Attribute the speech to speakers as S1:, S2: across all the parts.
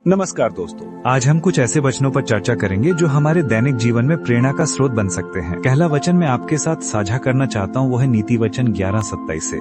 S1: नमस्कार दोस्तों, आज हम कुछ ऐसे वचनों पर चर्चा करेंगे जो हमारे दैनिक जीवन में प्रेरणा का स्रोत बन सकते हैं। पहला वचन मैं आपके साथ साझा करना चाहता हूँ, वो है नीति वचन 11:27 से।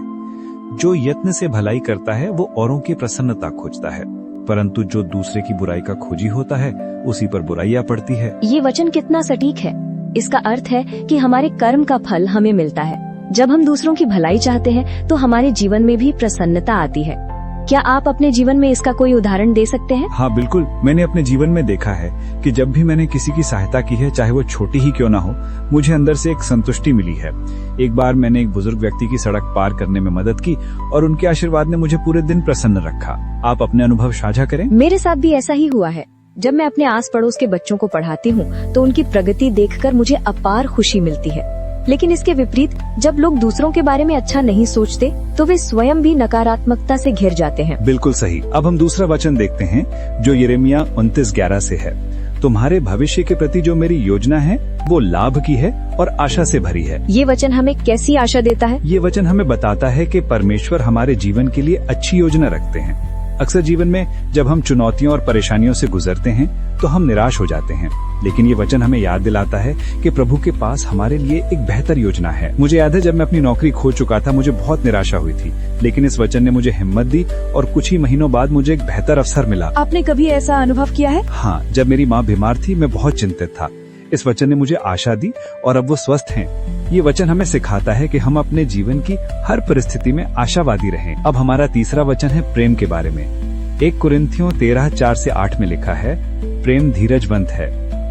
S1: जो यत्न से भलाई करता है वो औरों की प्रसन्नता खोजता है, परंतु जो दूसरे की बुराई का खोजी होता है उसी पर बुराइयां पड़ती है।
S2: ये वचन कितना सटीक है। इसका अर्थ है कि हमारे कर्म का फल हमें मिलता है। जब हम दूसरों की भलाई चाहते हैं तो हमारे जीवन में भी प्रसन्नता आती है। क्या आप अपने जीवन में इसका कोई उदाहरण दे सकते हैं?
S1: हाँ बिल्कुल, मैंने अपने जीवन में देखा है कि जब भी मैंने किसी की सहायता की है, चाहे वो छोटी ही क्यों ना हो, मुझे अंदर से एक संतुष्टि मिली है। एक बार मैंने एक बुजुर्ग व्यक्ति की सड़क पार करने में मदद की और उनके आशीर्वाद ने मुझे पूरे दिन प्रसन्न रखा। आप अपने अनुभव साझा करें।
S2: मेरे साथ भी ऐसा ही हुआ है। जब मैं अपने आस पड़ोस के बच्चों को पढ़ाती हूँ तो उनकी प्रगति देखकर मुझे अपार खुशी मिलती है। लेकिन इसके विपरीत जब लोग दूसरों के बारे में अच्छा नहीं सोचते तो वे स्वयं भी नकारात्मकता से घिर जाते हैं।
S1: बिल्कुल सही। अब हम दूसरा वचन देखते हैं जो यिर्मयाह 29:11 से है। तुम्हारे भविष्य के प्रति जो मेरी योजना है वो लाभ की है और आशा से भरी है।
S2: ये वचन हमें कैसी आशा देता है?
S1: ये वचन हमें बताता है कि परमेश्वर हमारे जीवन के लिए अच्छी योजना रखते हैं। अक्सर जीवन में जब हम चुनौतियों और परेशानियों से गुजरते हैं तो हम निराश हो जाते हैं, लेकिन ये वचन हमें याद दिलाता है कि प्रभु के पास हमारे लिए एक बेहतर योजना है। मुझे याद है जब मैं अपनी नौकरी खो चुका था, मुझे बहुत निराशा हुई थी, लेकिन इस वचन ने मुझे हिम्मत दी और कुछ ही महीनों बाद मुझे एक बेहतर अवसर मिला।
S2: आपने कभी ऐसा अनुभव किया है?
S1: हाँ, जब मेरी माँ बीमार थी मैं बहुत चिंतित था। इस वचन ने मुझे आशा दी और अब वो स्वस्थ हैं। ये वचन हमें सिखाता है कि हम अपने जीवन की हर परिस्थिति में आशावादी रहें। अब हमारा तीसरा वचन है प्रेम के बारे में। 1 कुरिन्थियों 13:4-8 में लिखा है, प्रेम धीरजवंत है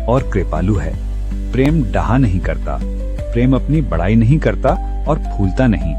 S1: और कृपालु है। प्रेम डाहा नहीं करता, प्रेम अपनी बड़ाई नहीं करता और फूलता नहीं।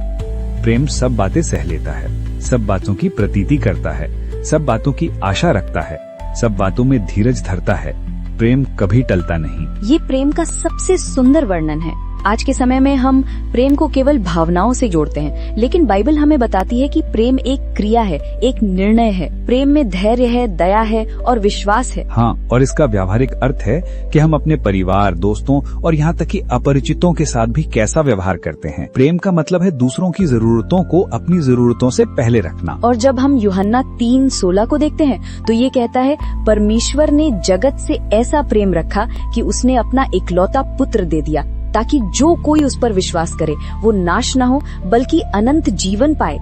S1: प्रेम सब बातें सह लेता है, सब बातों की प्रतीति करता है, सब बातों की आशा रखता है, सब बातों में धीरज धरता है। प्रेम कभी टलता नहीं।
S2: ये प्रेम का सबसे सुंदर वर्णन है। आज के समय में हम प्रेम को केवल भावनाओं से जोड़ते हैं, लेकिन बाइबल हमें बताती है कि प्रेम एक क्रिया है, एक निर्णय है। प्रेम में धैर्य है, दया है और विश्वास है।
S1: हाँ, और इसका व्यावहारिक अर्थ है कि हम अपने परिवार, दोस्तों और यहाँ तक कि अपरिचितों के साथ भी कैसा व्यवहार करते हैं। प्रेम का मतलब है दूसरों की जरूरतों को अपनी जरूरतों से पहले रखना।
S2: और जब हम यूहन्ना 3:16 को देखते हैं तो ये कहता है, परमेश्वर ने जगत से ऐसा प्रेम रखा कि उसने अपना इकलौता पुत्र दे दिया, ताकि जो कोई उस पर विश्वास करे वो नाश न हो बल्कि अनंत जीवन पाए।